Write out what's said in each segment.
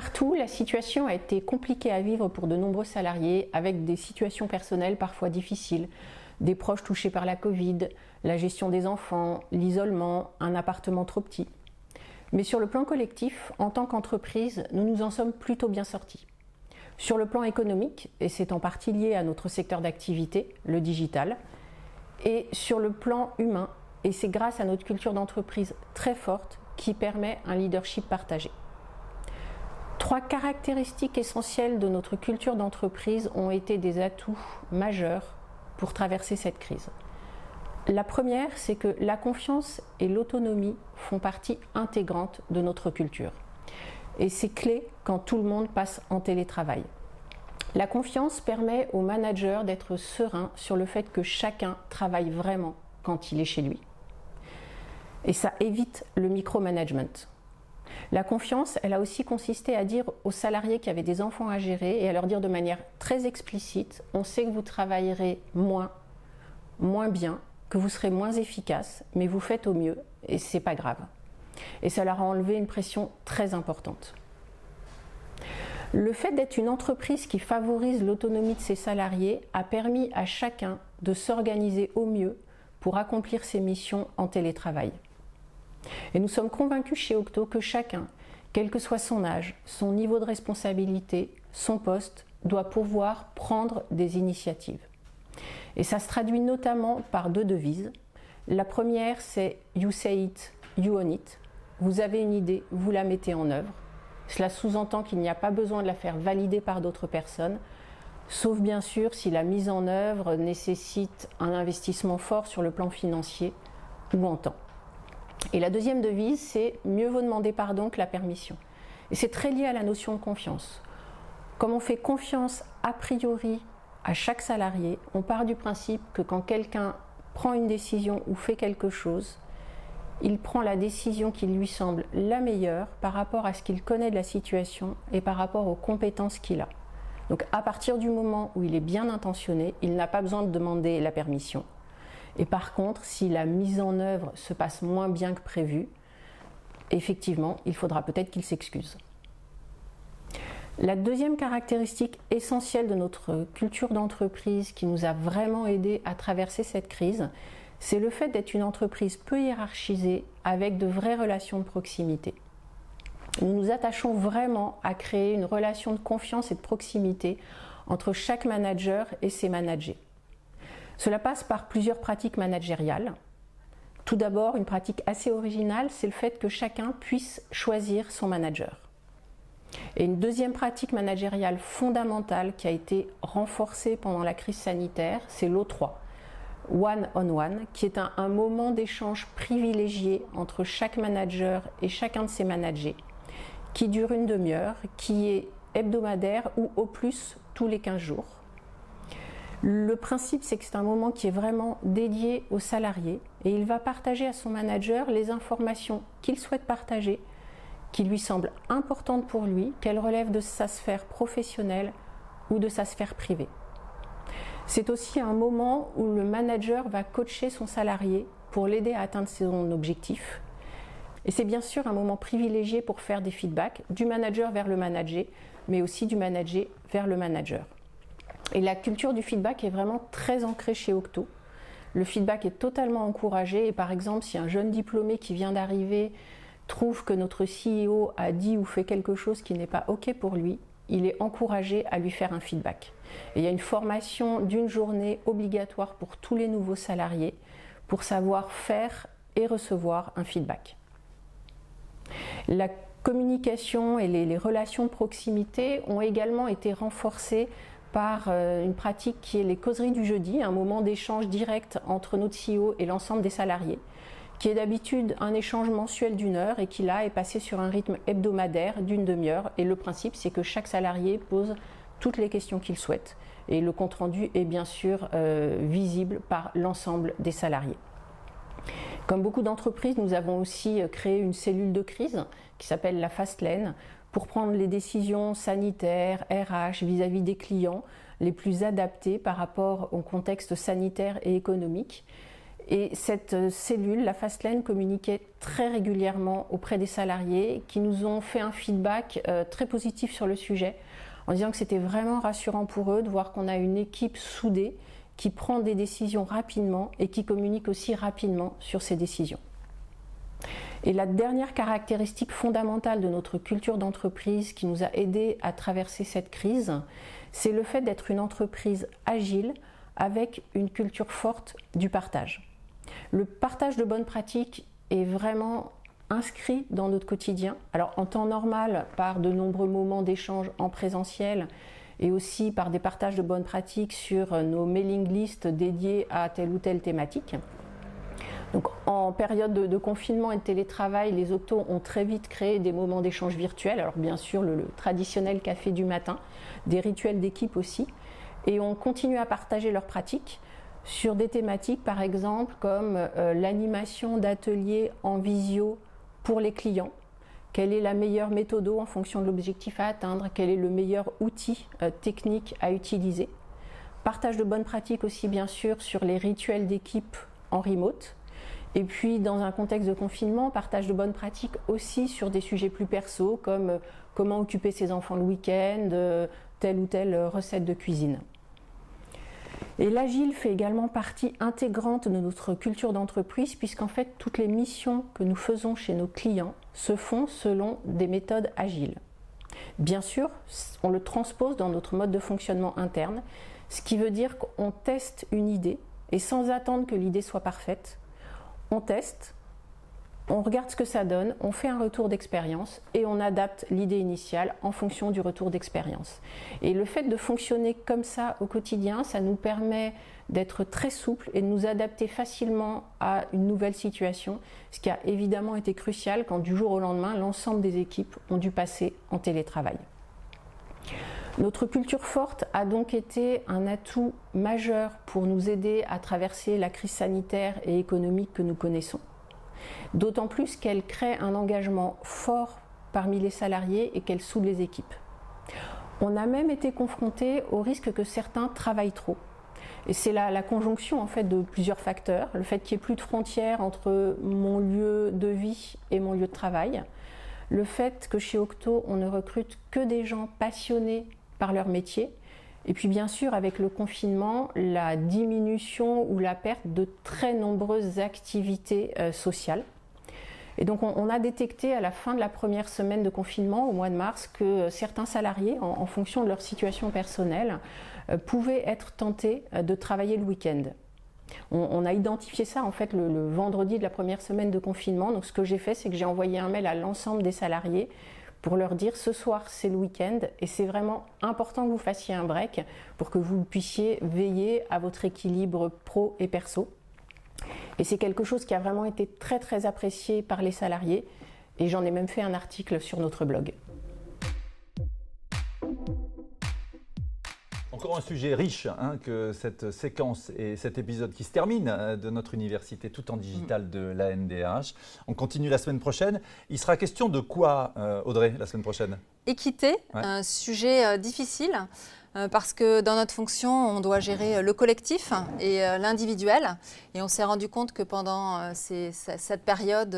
partout, la situation a été compliquée à vivre pour de nombreux salariés, avec des situations personnelles parfois difficiles, des proches touchés par la Covid, la gestion des enfants, l'isolement, un appartement trop petit. Mais sur le plan collectif, en tant qu'entreprise, nous nous en sommes plutôt bien sortis. Sur le plan économique, et c'est en partie lié à notre secteur d'activité, le digital, et sur le plan humain, et c'est grâce à notre culture d'entreprise très forte qui permet un leadership partagé. 3 caractéristiques essentielles de notre culture d'entreprise ont été des atouts majeurs pour traverser cette crise. La première, c'est que la confiance et l'autonomie font partie intégrante de notre culture. Et c'est clé quand tout le monde passe en télétravail. La confiance permet au manager d'être serein sur le fait que chacun travaille vraiment quand il est chez lui. Et ça évite le micromanagement. La confiance, elle a aussi consisté à dire aux salariés qui avaient des enfants à gérer et à leur dire de manière très explicite, on sait que vous travaillerez moins bien, que vous serez moins efficace, mais vous faites au mieux et c'est pas grave. Et ça leur a enlevé une pression très importante. Le fait d'être une entreprise qui favorise l'autonomie de ses salariés a permis à chacun de s'organiser au mieux pour accomplir ses missions en télétravail. Et nous sommes convaincus chez Octo que chacun, quel que soit son âge, son niveau de responsabilité, son poste, doit pouvoir prendre des initiatives. Et ça se traduit notamment par 2 devises. La première, c'est « You say it, you own it ». Vous avez une idée, vous la mettez en œuvre. Cela sous-entend qu'il n'y a pas besoin de la faire valider par d'autres personnes, sauf bien sûr si la mise en œuvre nécessite un investissement fort sur le plan financier ou en temps. Et la deuxième devise, c'est « mieux vaut demander pardon que la permission ». Et c'est très lié à la notion de confiance. Comme on fait confiance a priori à chaque salarié, on part du principe que quand quelqu'un prend une décision ou fait quelque chose, il prend la décision qui lui semble la meilleure par rapport à ce qu'il connaît de la situation et par rapport aux compétences qu'il a. Donc à partir du moment où il est bien intentionné, il n'a pas besoin de demander la permission. Et par contre, si la mise en œuvre se passe moins bien que prévu, effectivement, il faudra peut-être qu'il s'excuse. La deuxième caractéristique essentielle de notre culture d'entreprise qui nous a vraiment aidés à traverser cette crise, c'est le fait d'être une entreprise peu hiérarchisée avec de vraies relations de proximité. Nous nous attachons vraiment à créer une relation de confiance et de proximité entre chaque manager et ses managers. Cela passe par plusieurs pratiques managériales. Tout d'abord, une pratique assez originale, c'est le fait que chacun puisse choisir son manager. Et une deuxième pratique managériale fondamentale qui a été renforcée pendant la crise sanitaire, c'est l'O3, One on One, qui est un moment d'échange privilégié entre chaque manager et chacun de ses managers, qui dure une demi-heure, qui est hebdomadaire ou au plus tous les 15 jours. Le principe, c'est que c'est un moment qui est vraiment dédié au salarié et il va partager à son manager les informations qu'il souhaite partager, qui lui semblent importantes pour lui, qu'elles relèvent de sa sphère professionnelle ou de sa sphère privée. C'est aussi un moment où le manager va coacher son salarié pour l'aider à atteindre son objectif. Et c'est bien sûr un moment privilégié pour faire des feedbacks du manager vers le manager, mais aussi du manager vers le manager. Et la culture du feedback est vraiment très ancrée chez Octo. Le feedback est totalement encouragé et par exemple, si un jeune diplômé qui vient d'arriver trouve que notre CEO a dit ou fait quelque chose qui n'est pas OK pour lui, il est encouragé à lui faire un feedback. Et il y a une formation d'une journée obligatoire pour tous les nouveaux salariés pour savoir faire et recevoir un feedback. La communication et les relations de proximité ont également été renforcées par une pratique qui est les causeries du jeudi, un moment d'échange direct entre notre CEO et l'ensemble des salariés, qui est d'habitude un échange mensuel d'1 heure et qui là est passé sur un rythme hebdomadaire d'une demi-heure. Et le principe, c'est que chaque salarié pose toutes les questions qu'il souhaite. Et le compte-rendu est bien sûr visible par l'ensemble des salariés. Comme beaucoup d'entreprises, nous avons aussi créé une cellule de crise qui s'appelle la Fast Lane pour prendre les décisions sanitaires, RH, vis-à-vis des clients les plus adaptées par rapport au contexte sanitaire et économique. Et cette cellule, la Fastlane, communiquait très régulièrement auprès des salariés qui nous ont fait un feedback très positif sur le sujet, en disant que c'était vraiment rassurant pour eux de voir qu'on a une équipe soudée qui prend des décisions rapidement et qui communique aussi rapidement sur ces décisions. Et la dernière caractéristique fondamentale de notre culture d'entreprise qui nous a aidés à traverser cette crise, c'est le fait d'être une entreprise agile avec une culture forte du partage. Le partage de bonnes pratiques est vraiment inscrit dans notre quotidien. Alors en temps normal, par de nombreux moments d'échange en présentiel et aussi par des partages de bonnes pratiques sur nos mailing lists dédiés à telle ou telle thématique. Donc, en période de confinement et de télétravail, les Octos ont très vite créé des moments d'échange virtuels. Alors bien sûr, le traditionnel café du matin, des rituels d'équipe aussi. Et on continue à partager leurs pratiques sur des thématiques, par exemple, comme l'animation d'ateliers en visio pour les clients. Quelle est la meilleure méthode en fonction de l'objectif à atteindre? Quel est le meilleur outil technique à utiliser? Partage de bonnes pratiques aussi, bien sûr, sur les rituels d'équipe en remote. Et puis, dans un contexte de confinement, partage de bonnes pratiques aussi sur des sujets plus perso, comme comment occuper ses enfants le week-end, telle ou telle recette de cuisine. Et l'agile fait également partie intégrante de notre culture d'entreprise, puisqu'en fait, toutes les missions que nous faisons chez nos clients se font selon des méthodes agiles. Bien sûr, on le transpose dans notre mode de fonctionnement interne, ce qui veut dire qu'on teste une idée, et sans attendre que l'idée soit parfaite, on teste, on regarde ce que ça donne, on fait un retour d'expérience et on adapte l'idée initiale en fonction du retour d'expérience. Et le fait de fonctionner comme ça au quotidien, ça nous permet d'être très souple et de nous adapter facilement à une nouvelle situation, ce qui a évidemment été crucial quand du jour au lendemain, l'ensemble des équipes ont dû passer en télétravail. Notre culture forte a donc été un atout majeur pour nous aider à traverser la crise sanitaire et économique que nous connaissons. D'autant plus qu'elle crée un engagement fort parmi les salariés et qu'elle soude les équipes. On a même été confronté au risque que certains travaillent trop. Et c'est la conjonction en fait de plusieurs facteurs. Le fait qu'il n'y ait plus de frontières entre mon lieu de vie et mon lieu de travail. Le fait que chez Octo, on ne recrute que des gens passionnés par leur métier. Et puis bien sûr, avec le confinement, la diminution ou la perte de très nombreuses activités sociales. Et donc on a détecté à la fin de la première semaine de confinement, au mois de mars, que certains salariés, en fonction de leur situation personnelle, pouvaient être tentés de travailler le week-end. On a identifié ça en fait le vendredi de la première semaine de confinement. Donc ce que j'ai fait, c'est que j'ai envoyé un mail à l'ensemble des salariés pour leur dire ce soir c'est le week-end et c'est vraiment important que vous fassiez un break pour que vous puissiez veiller à votre équilibre pro et perso. Et c'est quelque chose qui a vraiment été très très apprécié par les salariés et j'en ai même fait un article sur notre blog. Encore un sujet riche que cette séquence et cet épisode qui se termine de notre université tout en digital de l'ANDRH. On continue la semaine prochaine. Il sera question de quoi, Audrey, la semaine prochaine? Équité, ouais. Un sujet difficile parce que dans notre fonction, on doit gérer le collectif et l'individuel. Et on s'est rendu compte que pendant cette période,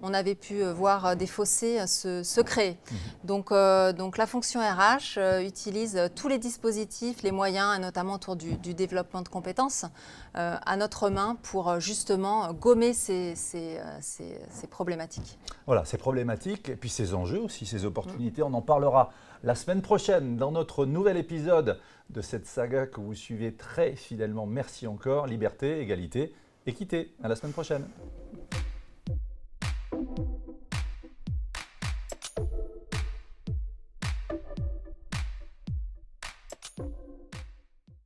on avait pu voir des fossés se créer. Donc la fonction RH utilise tous les dispositifs, les moyens, et notamment autour du développement de compétences, à notre main pour justement gommer ces problématiques. Voilà, ces problématiques et puis ces enjeux aussi, ces opportunités. On en parlera la semaine prochaine dans notre nouvel épisode de cette saga que vous suivez très fidèlement. Merci encore. Liberté, égalité, équité. À la semaine prochaine.